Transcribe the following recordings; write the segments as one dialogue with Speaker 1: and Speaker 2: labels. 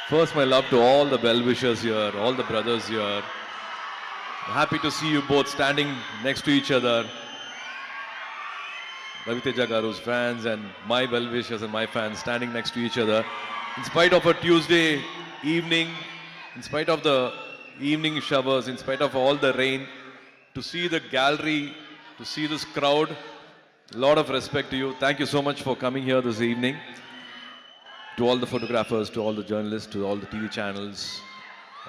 Speaker 1: First, my love to all the well-wishers here, all the brothers here. Happy to see you both standing next to each other. Raviteja Garu's fans and my well-wishers and my fans standing next to each other. In spite of a Tuesday evening, in spite of the evening showers, in spite of all the rain, to see the gallery, to see this crowd, a lot of respect to you. Thank you so much for coming here this evening. To all the photographers, to all the journalists, to all the TV channels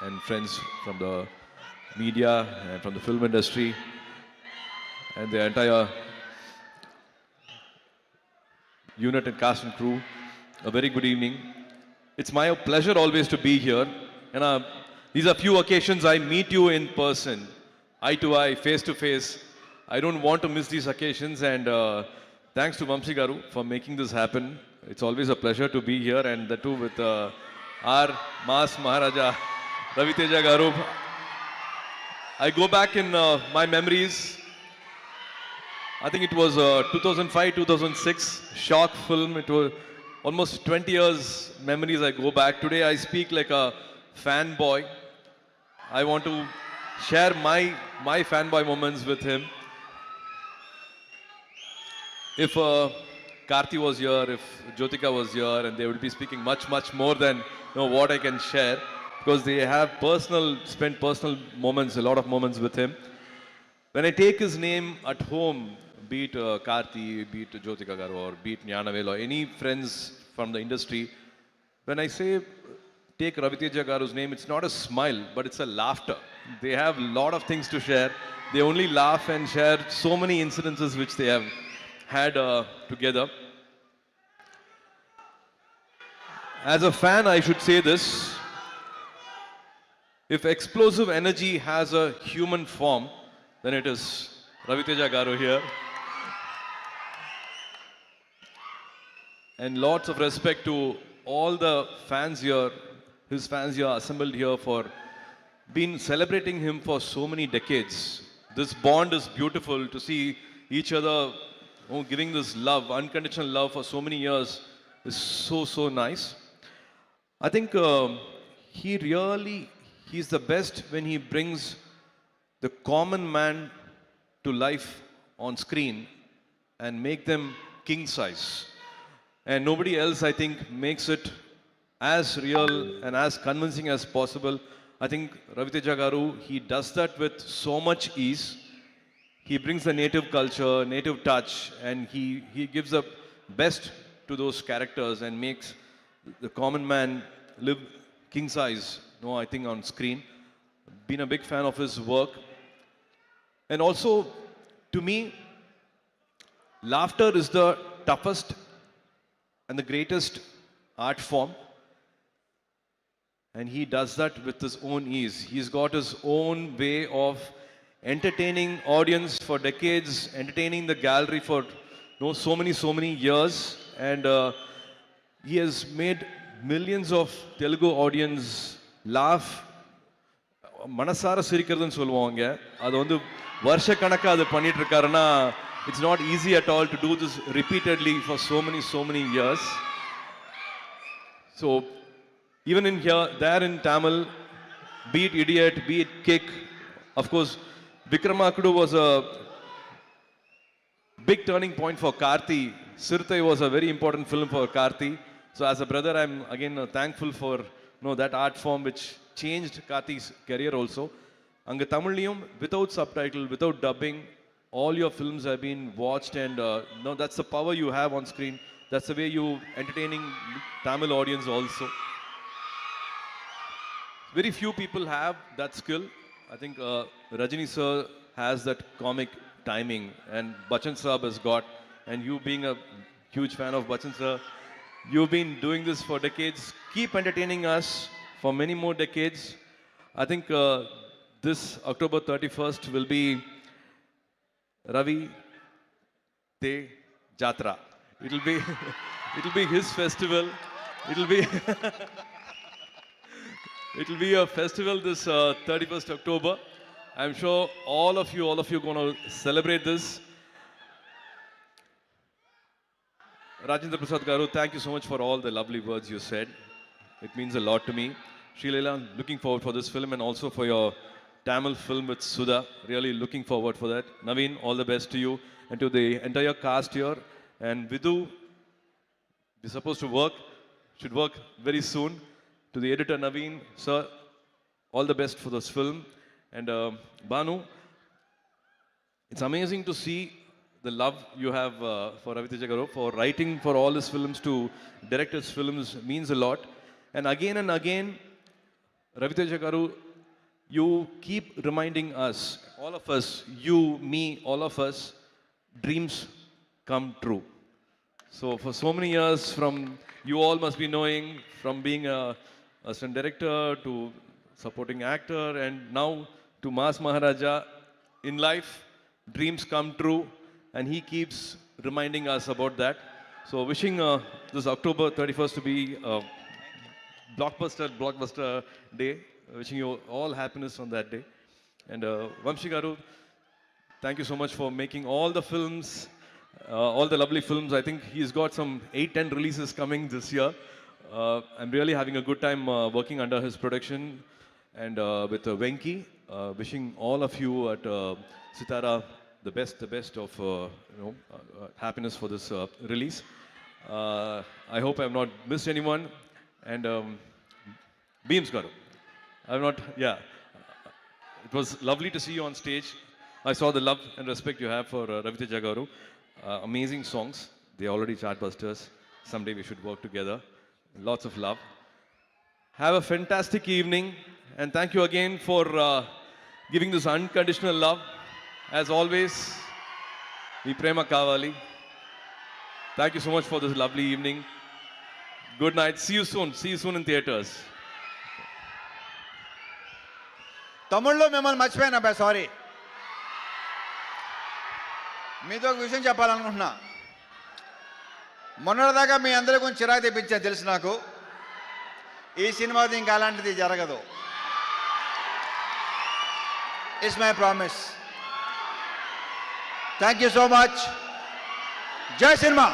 Speaker 1: and friends from the media and from the film industry and the entire unit and cast and crew, a very good evening. It's my pleasure always to be here. And these are few occasions I meet you in person, eye to eye, face to face. I don't want to miss these occasions, and thanks to Vamsi Garu for making this happen. It's always a pleasure to be here, and the two with our Mass Maharaja, Raviteja Garu. I go back in my memories. I think it was 2005, 2006 shock film. It was almost 20 years memories I go back. Today I speak like a fanboy. I want to share my fanboy moments with him. If Karthi was here, if Jyotika was here, and they would be speaking much more than what I can share, because they have spent personal moments, a lot of moments with him. When I take his name at home, be it Karthi, be it Jyotika Garu, or be it Nyanavel, or any friends from the industry, when I say take Raviteja Garu's name, it's not a smile, but it's a laughter. They have a lot of things to share. They only laugh and share so many incidences which they have had together. As a fan, I should say this. If explosive energy has a human form, then it is Raviteja Garu here. And lots of respect to all the fans here, his fans here assembled here for been celebrating him for so many decades. This bond is beautiful to see each other giving this love, unconditional love for so many years is so nice. I think he's the best when he brings the common man to life on screen and make them king size. And nobody else, I think, makes it as real and as convincing as possible. I think Raviteja Garu, he does that with so much ease. He brings the native culture, native touch, and he gives the best to those characters and makes the common man live king size, I think, on screen. Been a big fan of his work. And also, to me, laughter is the toughest and the greatest art form. And he does that with his own ease. He's got his own way of entertaining audience for decades, entertaining the gallery for so many years. And he has made millions of Telugu audience laugh. Manasara sirikradhan solluvaanga. Adu vandu varsha kanakka adu pannittu irukkarna. It's not easy at all to do this repeatedly for so many years. So even in here, there in Tamil, be it Idiot, be it Kick, of course, Vikramakudu was a big turning point for Karthi. Sirthai was a very important film for Karthi. So as a brother, I'm again thankful for that art form which changed Karthi's career also. Anga Tamiliyum, without subtitle, without dubbing, all your films have been watched, and that's the power you have on screen. That's the way you entertaining Tamil audience also. Very few people have that skill. I think Rajini sir has that comic timing, and Bachchan Saab has got, and you being a huge fan of Bachchan sir, you've been doing this for decades. Keep entertaining us for many more decades. I think this October 31st will be Ravi Te Jatra. It'll be his festival. It'll be a festival this 31st October. I'm sure all of you going to celebrate this. Rajendra Prasad Garu, thank you so much for all the lovely words you said. It means a lot to me. Srileela, looking forward for this film and also for your Tamil film with Sudha. Really looking forward for that. Naveen, all the best to you and to the entire cast here. And Vidhu, we're supposed to work, should work very soon. To the editor Naveen, sir, all the best for this film. And Banu, it's amazing to see the love you have for Ravi Teja Garu, for writing for all his films to direct his films means a lot. And again, Ravi Teja Garu, you keep reminding us, all of us, you, me, all of us, dreams come true. So for so many years, from you all must be knowing, from being a assistant director to supporting actor, and now to Mas Maharaja, in life, dreams come true, and he keeps reminding us about that. So wishing this October 31st to be a blockbuster day. Wishing you all happiness on that day. And Vamshi Garu, thank you so much for making all the films, all the lovely films. I think he's got some 8-10 releases coming this year. I'm really having a good time working under his production and with Venki. Wishing all of you at Sitara the best of happiness for this release. I hope I've not missed anyone. And Beams Garu, I've not, yeah. It was lovely to see you on stage. I saw the love and respect you have for Ravi Teja Garu. Amazing songs. They're already chartbusters. Someday we should work together. Lots of love. Have a fantastic evening. And thank you again for giving this unconditional love. As always, మీ ప్రేమ కావాలి. Thank you so much for this lovely evening. Good night. See you soon. See you soon in theaters.
Speaker 2: తమిళ్లో మిమ్మల్ని మర్చిపోయాను అబ్బాయి, sorry. మీతో ఒక విషయం చెప్పాలనుకుంటున్నా. మొన్నటిదాకా మీ అందరి గురించి చిరాకు తెప్పించాను తెలుసు నాకు. ఈ సినిమాది ఇంకా అలాంటిది జరగదు. It's my promise. Thank you so much. జై సినిమా.